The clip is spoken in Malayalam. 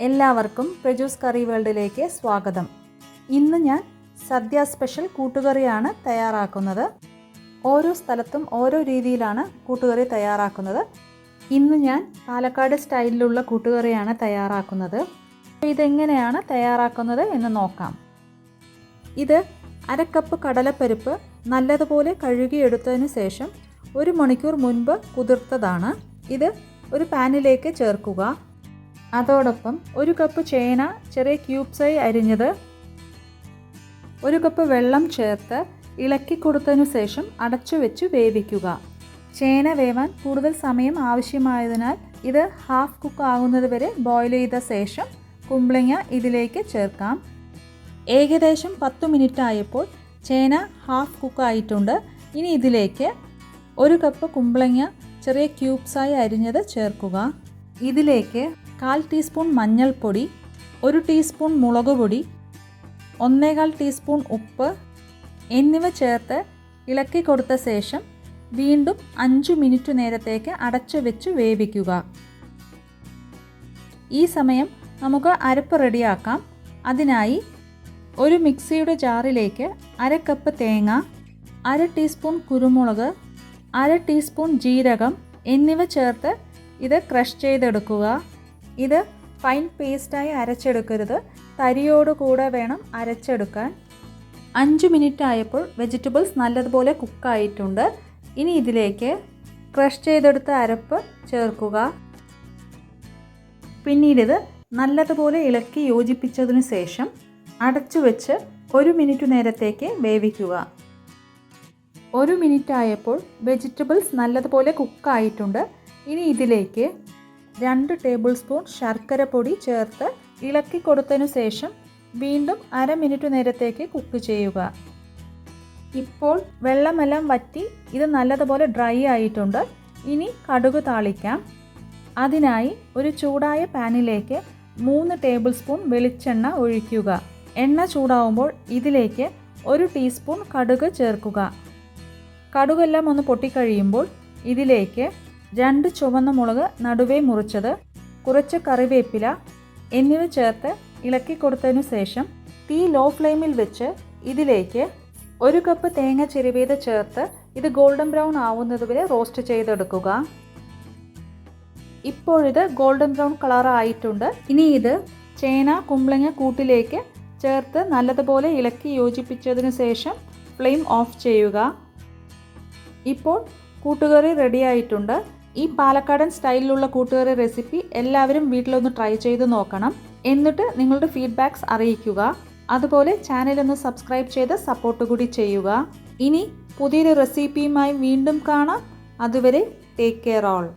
എല്ലാവർക്കും പ്രജൂസ് കറി വേൾഡിലേക്ക് സ്വാഗതം. ഇന്ന് ഞാൻ സദ്യ സ്പെഷ്യൽ കൂട്ടുകറിയാണ് തയ്യാറാക്കുന്നത്. ഓരോ സ്ഥലത്തും ഓരോ രീതിയിലാണ് കൂട്ടുകറി തയ്യാറാക്കുന്നത്. ഇന്ന് ഞാൻ പാലക്കാട് സ്റ്റൈലിലുള്ള കൂട്ടുകറിയാണ് തയ്യാറാക്കുന്നത്. ഇതെങ്ങനെയാണ് തയ്യാറാക്കുന്നത് എന്ന് നോക്കാം. ഇത് 1/2 കപ്പ് കടലപ്പരിപ്പ് നല്ലതുപോലെ കഴുകിയെടുത്തതിന് ശേഷം 1 മണിക്കൂർ മുൻപ് കുതിർത്തതാണ്. ഇത് ഒരു പാനിലേക്ക് ചേർക്കുക. അതോടൊപ്പം 1 കപ്പ് ചേന ചെറിയ ക്യൂബ്സായി അരിഞ്ഞത്, 1 കപ്പ് വെള്ളം ചേർത്ത് ഇളക്കി കൊടുത്തതിനു ശേഷം അടച്ചു വെച്ച് വേവിക്കുക. ചേന വേവാൻ കൂടുതൽ സമയം ആവശ്യമായതിനാൽ ഇത് ഹാഫ് കുക്ക് ആകുന്നത് വരെ ബോയിൽ ചെയ്ത ശേഷം കുമ്പളങ്ങ ഇതിലേക്ക് ചേർക്കാം. ഏകദേശം 10 മിനിറ്റ് ആയപ്പോൾ ചേന ഹാഫ് കുക്ക് ആയിട്ടുണ്ട്. ഇനി ഇതിലേക്ക് 1 കപ്പ് കുമ്പളങ്ങ ചെറിയ ക്യൂബ്സായി അരിഞ്ഞത് ചേർക്കുക. ഇതിലേക്ക് 1/4 ടീസ്പൂൺ മഞ്ഞൾപ്പൊടി, 1 ടീസ്പൂൺ മുളക് പൊടി, 1/4 ടീസ്പൂൺ ഉപ്പ് എന്നിവ ചേർത്ത് ഇളക്കി കൊടുത്ത ശേഷം വീണ്ടും 5 മിനിറ്റ് നേരത്തേക്ക് അടച്ചു വെച്ച് വേവിക്കുക. ഈ സമയം നമുക്ക് അരപ്പ് റെഡിയാക്കാം. അതിനായി ഒരു മിക്സിയുടെ ജാറിലേക്ക് 1/2 കപ്പ് തേങ്ങ, 1/2 ടീസ്പൂൺ കുരുമുളക്, 1/2 ടീസ്പൂൺ ജീരകം എന്നിവ ചേർത്ത് ഇത് ക്രഷ് ചെയ്തെടുക്കുക. ഇത് ഫൈൻ പേസ്റ്റായി അരച്ചെടുക്കരുത്, തരിയോടുകൂടെ വേണം അരച്ചെടുക്കാൻ. 5 മിനിറ്റ് ആയപ്പോൾ വെജിറ്റബിൾസ് നല്ലതുപോലെ കുക്കായിട്ടുണ്ട്. ഇനി ഇതിലേക്ക് ക്രഷ് ചെയ്തെടുത്ത അരപ്പ് ചേർക്കുക. പിന്നീട് ഇത് നല്ലതുപോലെ ഇളക്കി യോജിപ്പിച്ചതിനു ശേഷം അടച്ചു വെച്ച് 1 മിനിറ്റ് നേരത്തേക്ക് വേവിക്കുക. 1 മിനിറ്റ് ആയപ്പോൾ വെജിറ്റബിൾസ് നല്ലതുപോലെ കുക്കായിട്ടുണ്ട്. ഇനി ഇതിലേക്ക് 2 ടേബിൾ സ്പൂൺ ശർക്കര പൊടി ചേർത്ത് ഇളക്കി കൊടുത്തതിനു ശേഷം വീണ്ടും 1/2 മിനിറ്റ് നേരത്തേക്ക് കുക്ക് ചെയ്യുക. ഇപ്പോൾ വെള്ളമെല്ലാം വറ്റി ഇത് നല്ലതുപോലെ ഡ്രൈ ആയിട്ടുണ്ട്. ഇനി കടുക് താളിക്കാം. അതിനായി ഒരു ചൂടായ പാനിലേക്ക് 3 ടേബിൾ സ്പൂൺ വെളിച്ചെണ്ണ ഒഴിക്കുക. എണ്ണ ചൂടാവുമ്പോൾ ഇതിലേക്ക് 1 ടീസ്പൂൺ കടുക് ചേർക്കുക. കടുകെല്ലാം ഒന്ന് പൊട്ടിക്കഴിയുമ്പോൾ ഇതിലേക്ക് 2 ചുവന്ന മുളക് നടുവേ മുറിച്ചത്, കുറച്ച് കറിവേപ്പില എന്നിവ ചേർത്ത് ഇളക്കി കൊടുത്തതിനു ശേഷം തീ ലോ ഫ്ലെയിമിൽ വെച്ച് ഇതിലേക്ക് 1 കപ്പ് തേങ്ങ ചിരവിയത് ചേർത്ത് ഇത് ഗോൾഡൻ ബ്രൗൺ ആവുന്നതുവരെ റോസ്റ്റ് ചെയ്തെടുക്കുക. ഇപ്പോഴിത് ഗോൾഡൻ ബ്രൗൺ കളർ ആയിട്ടുണ്ട്. ഇനി ഇത് ചേന കുമ്പളങ്ങ കൂട്ടിലേക്ക് ചേർത്ത് നല്ലതുപോലെ ഇളക്കി യോജിപ്പിച്ചതിനു ശേഷം ഫ്ലെയിം ഓഫ് ചെയ്യുക. ഇപ്പോൾ കൂട്ടുകറി റെഡിയായിട്ടുണ്ട്. ഈ പാലക്കാടൻ സ്റ്റൈലിലുള്ള കൂട്ടുകറി റെസിപ്പി എല്ലാവരും വീട്ടിലൊന്ന് ട്രൈ ചെയ്ത് നോക്കണം. എന്നിട്ട് നിങ്ങളുടെ ഫീഡ്ബാക്ക്സ് അറിയിക്കുക. അതുപോലെ ചാനലൊന്ന് സബ്സ്ക്രൈബ് ചെയ്ത് സപ്പോർട്ട് കൂടി ചെയ്യുക. ഇനി പുതിയൊരു റെസിപ്പിയുമായി വീണ്ടും കാണാം. അതുവരെ ടേക്ക് കെയർ ഓൾ.